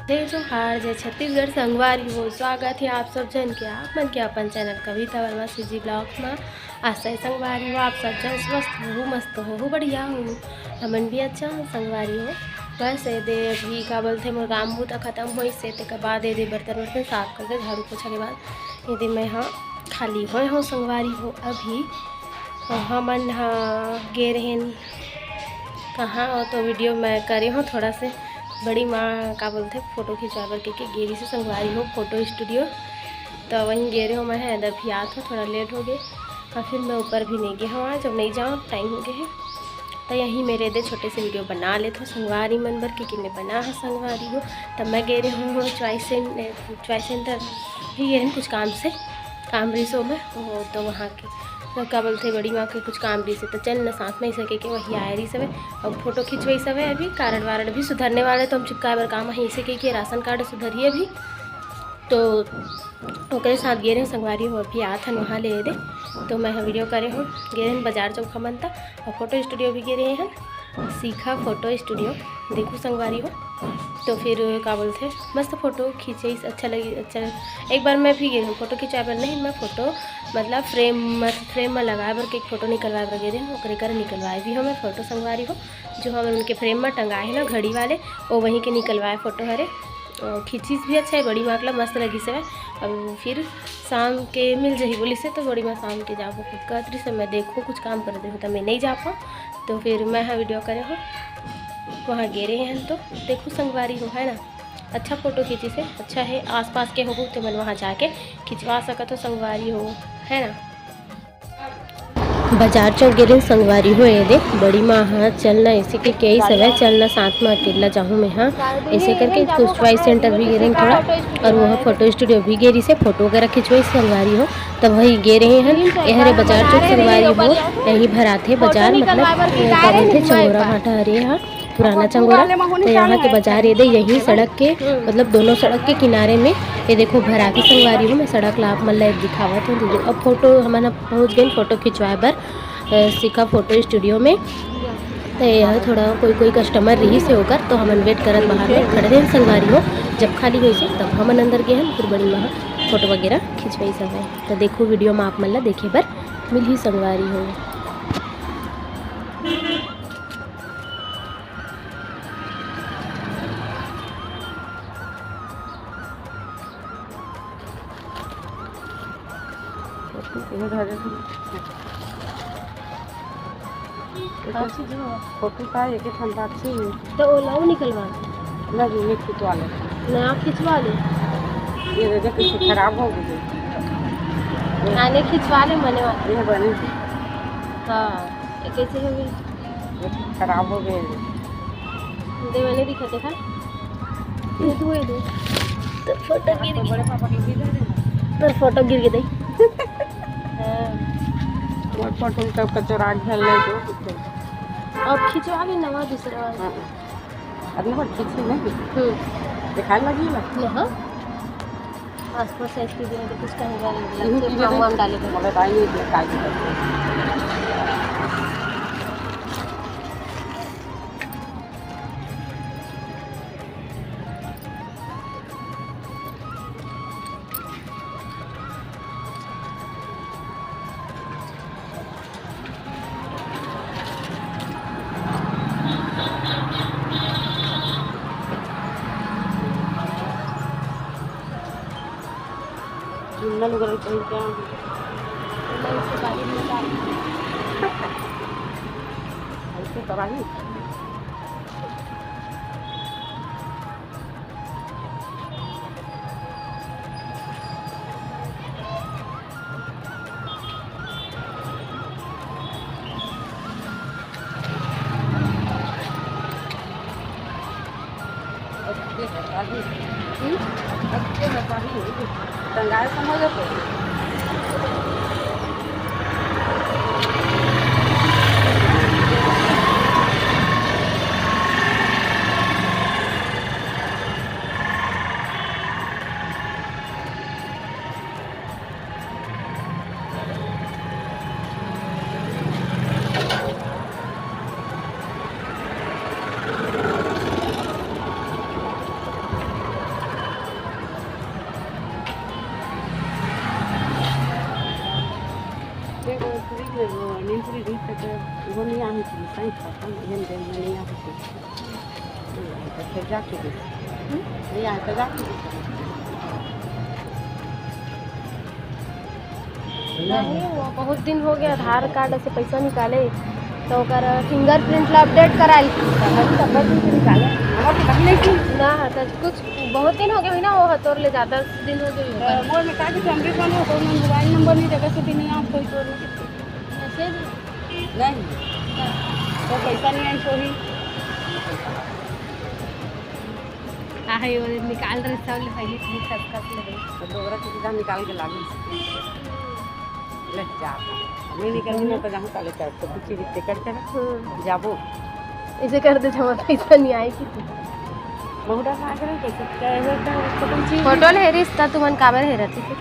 जय जोहार, जय छत्तीसगढ़ संगवारी हो। स्वागत है आप सब जन के आप मन के अपन चैनल कविता वर्मा सीजी ब्लॉग में। आशा संगवारी हो आप सब जन स्वस्थ हो, मस्त हो, बढ़िया हो। हमन भी अच्छा हो संगवारी हो। बस ये दे अभी का बोलते मोर काम बूता खत्म हो से के बाद ये दे बर्तन वर्तन साफ करके झाड़ू पोछा के बाद ये दे मैं हाँ खाली होए हो संगवारी हो। अभी हमन हाँ गे रहे कहाँ हो तो वीडियो मैं करे हो थोड़ा से बड़ी माँ का बोलते फ़ोटो खिंचवा बर के गेरी से संगवारी हो फोटो स्टूडियो। तो वहीं गे रहे हो मैं है अभी आत हो थोड़ा लेट हो गए और फिर मैं ऊपर भी नहीं गया हूँ आज। जब नहीं जाऊँ टाइम हो गया है तो यहीं मेरे दे छोटे से वीडियो बना लेते हो संगवारी मन बर के मैं बना है संगवारी हो। तब मैं गे रही हूँ चॉइस सेंटर भी गे रही कुछ काम रिसो में तो वहाँ के तो क्या बोलते बड़ी माँ के कुछ काम रही से तो चल न साथ में ही सके कि वही आए रही सब अब फोटो खिंचवाई सब है। अभी कार्ड वार्ड भी सुधरने वाले तो हम चिपकाए बर काम वहीं से कि राशन कार्ड सुधरिए अभी तो ओकरे साथ गे रहे संगवारी हो। अभी आत हन वहाँ ले दे तो मैं वीडियो करे हूँ गे रहे बाजार चौका मनता और फोटो स्टूडियो भी गे रहे हैं सीखा फोटो स्टूडियो देखो संगवारी हो। तो फिर क्या बोलते मस्त फ़ोटो खींचे अच्छा लगी अच्छा। एक बार मैं भी गई हूँ फ़ोटो खिंचाए बर नहीं मैं फ़ोटो मतलब फ्रेम में लगाए बर के फ़ोटो निकलवाए बर गए ओकरे कर निकलवाए भी हमें फ़ोटो संगवारी हो जो हम उनके फ्रेम में टंगाए हैं ना घड़ी वाले वो वहीं के निकलवाए फ़ोटो हरे खींची भी अच्छा है बड़ी माँ के मस्त लगी से। अब फिर शाम के मिल जाही बोली से तो बड़ी माँ शाम के जाबो खुद कहती से मैं देखो कुछ काम कर दे तो मैं नहीं जा पाऊँ तो फिर मैं हाँ वीडियो करे हो वहाँ गे रहे हैं तो देखो संगवारी हो है ना अच्छा फ़ोटो खींची से अच्छा है। आसपास के हो तो मन वहाँ जाके खिंचवा सकत हो संगवारी हो है ना। बाजार चौक गे रही संगवारी हो ये दे बड़ी माँ हाँ चलना ऐसे के कई समय चलना साथ में अकेला जाऊँ मैं हाँ ऐसे करके कुछ चॉइस सेंटर भी गे रही थोड़ा और वह फोटो स्टूडियो भी गे रही से फोटो वगैरह खिंचवाई संगवारी हो। तब वही गे रहे हैं यहरे बाजार चौक संगवारी हो यही भराते बाजार मतलब क्या बोलते चंगोरा भाटा हरे यहाँ पुराना चंगोरा तो यहाँ के बाजार ये दे यही सड़क के मतलब दोनों सड़क के किनारे में ये देखो भराती संगवारी हो। मैं सड़क लाभ मतलब दिखावत हूँ अब फोटो हमारा पहुँच गए फ़ोटो खिंचवाए बर सीखा फोटो स्टूडियो में तो यह थोड़ा कोई कस्टमर रही से होकर तो हमन वेट करत बाहर में खड़े रहे संगवारी हो। जब खाली हुई से तब हमन अंदर गए हैं फिर बड़ी माँ फोटो वगैरह खिंचवाई सब है तो देखो वीडियो में आप मतलब देखे बर मिल ही संगवारी हो। फोटो का एक ठंडा अच्छी तो ओलाऊ निकलवा लगी ये खिंचवा ले नया खिंचवा ले ये देखो खराब हो गई आने खिंचवा ले मने वाले ये बने हाँ कैसे हो गई खराब हो गए दे मैंने दिखा देखा ये दो तो फोटो गिर गई बड़े पापा के गिर तो फोटो गिर गई वो फोटो तब कचरा घेर ले तो अब खिंचवा ले नवा दूसरा अरे वो खींची नहीं दिखाने लगी ना हाँ पासपोर्ट साइज की भी कुछ कहेगा फॉर्म डालेगा मगर आई नहीं कागज जुमला वगैरह कहीं क्या ऐसे कराही टंगाए समझ सही खाता ये नहीं आ सकती तो फिर जाके दे नहीं आए तो जाके नहीं वो बहुत दिन हो गया आधार कार्ड से पैसा निकाले तो ओकर फिंगरप्रिंट ला अपडेट कराई निकाले हमारे तो कहीं नहीं थी ना तो कुछ बहुत दिन हो गए ना वो तोर ले ज़्यादा दिन हो गए मोर में का कि हमरे फोन हो तो मोबाइल नंबर नहीं जगह से भी नहीं आप कोई तो मैसेज नहीं तो पैसा नहीं आई सोही आहे वो निकाल रहे सब पहले से खस खस ले गई तो दोगरा की सीधा निकाल के लागू ले जा मैं निकल में तो जहाँ काले कर तो कुछ रिश्ते करते ना जाबो ऐसे कर दे जमा पैसा नहीं आई कि बहुत आ करे कैसे कहे तो कुछ फोटो ले रिश्ता तुमन काबर है रहती है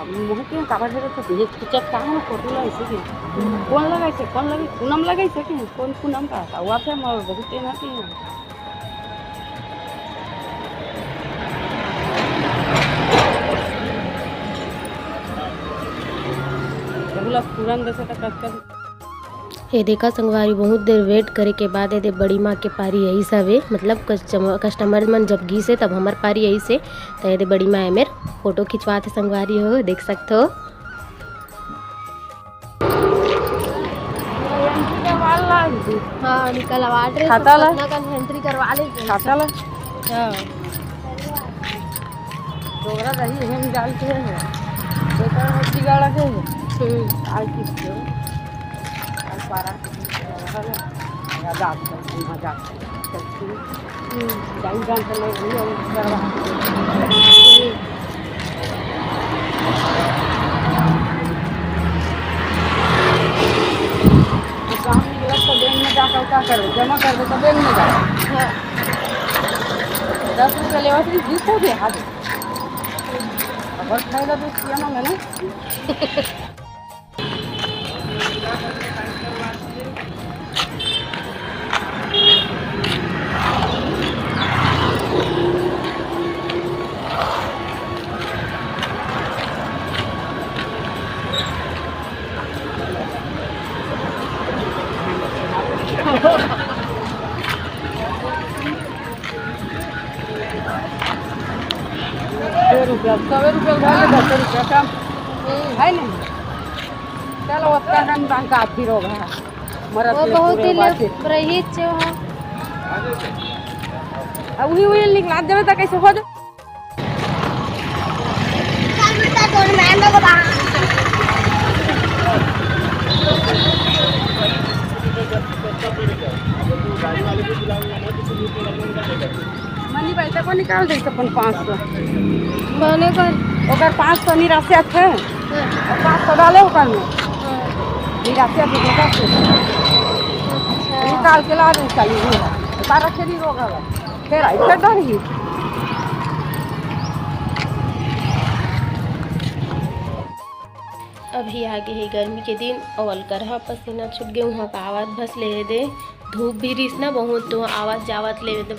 अब मुँह के काबर है तो ये पिक्चर का हम फोटो ला ऐसे के कौन लगाई से कौन लगी पूनम लगाई से कि कौन पूनम का था हुआ थे मोर बहुत टेन आती है तुरंत जैसे तक ये देखा संगवारी बहुत देर वेट करे के बाद ये बड़ी माँ के पारी यही सब है मतलब कस्टमर मन जब गी से तब हमार पारी यही से तो ये बड़ी माँ है मेरे फोटो खिंचवाते संगवारी हो देख सकते हो हाँ निकलवा ड्रेस खाता ला एंट्री करवा ले खाता ला हाँ डोगरा दही हम डाल के है बेटा हड्डी गाड़ा के आज की आज पारा या दाद कर मजाक करती जान जान से लोग भी और करवा काम निकला तो बैंक में जाकर क्या करो जमा कर दो तो बैंक में जाओ 10 रुपये लेवा थी जीतो भी हाथ अगर खाएगा तो किया ना मैंने रुपया 100 रुपया भाई 10 रुपया कम है नहीं चलो उसका हम बैंक का फिर होगा मरद वो बहुत ही रहीच जो है अब वही निकला देवे तो कैसे हो जाए मनी पैसा को निकाल दे अपन 500 बने कर ओकर 500 निराशा थे और 500 डाले ओकर में निराशा थे निकाल के ला दे चाहिए सारा शरीर होगा फिर ऐसे डरी अभी आगे है गर्मी के दिन और करहा पसीना छूट गए वहाँ का आवाज़ बस ले दे धूप भी रही ना बहुत तो आवाज़ जावत ले एकदम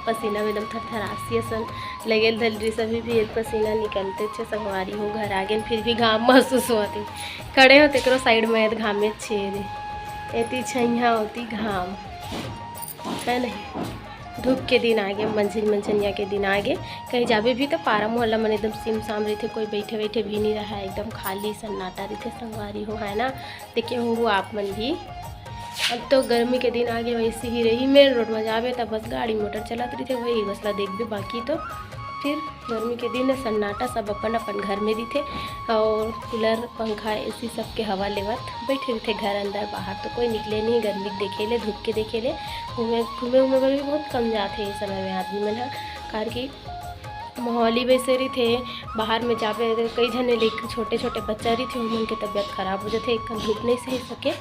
पसीना में एकदम थरथरासी सन लगे धल रही सभी भी एक पसीना निकलते थे संगवारी हो घर आगे फिर भी घाम महसूस होती खड़े होते करो साइड में घाम में छेद एती छैया होती घाम है नहीं धूप के दिन आगे मंझनिया के दिन आगे कहीं जावे भी तो पारा मोहल्ला मन एकदम सिम साम रही थे कोई बैठे बैठे भी नहीं रहा एकदम खाली सन्नाटा रही थे संगवारी हो है ना देखिए होंगे आप मन भी अब तो गर्मी के दिन आगे वैसे ही रही मेन रोड में जावे तब बस गाड़ी मोटर चलत रही थे वही बसला देख भी बाकी तो फिर गर्मी के दिन सन्नाटा सब अपन अपन घर में थे और कूलर पंखा एसी सब के हवा लेवत बैठे थे घर अंदर बाहर तो कोई निकले नहीं गर्मी देखे ले धूप के देखे ले घूमे घूमे भी बहुत कम जाते इस समय में आदमी मन कार की माहौल ही वैसे रही थे बाहर में जावे कई जने लेकर छोटे छोटे बच्चा रही थे उनकी तबीयत खराब हो जाते एक धूप नहीं सह सके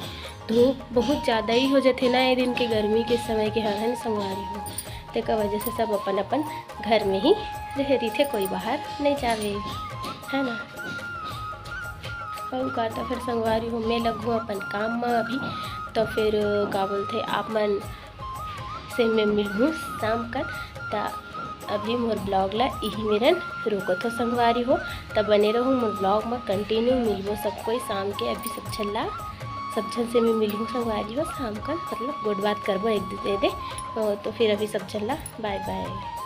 धूप बहुत ज़्यादा ही हो जाते ना ये दिन के गर्मी के समय के हर संगवारी हो तो का वजह से सब अपन अपन घर में ही रह रही थे कोई बाहर नहीं जावे है ना और का तो फिर संगवारी हो मैं लगूँ अपन काम में अभी तो फिर का बोलते आप मन से मैं मिलूँ शाम कर तो अभी मोर ब्लॉग ला यही मेरन रोको तो संगवारी हो तब बने रहूँ मोर ब्लॉग में कंटिन्यू मिलबो सब कोई शाम के अभी सब छल्ला सब जन से मैं मिली हूँ संगवारी हो शाम का, मतलब गुड बात करबो एक दे दे तो फिर अभी सब जन ला बाय बाय।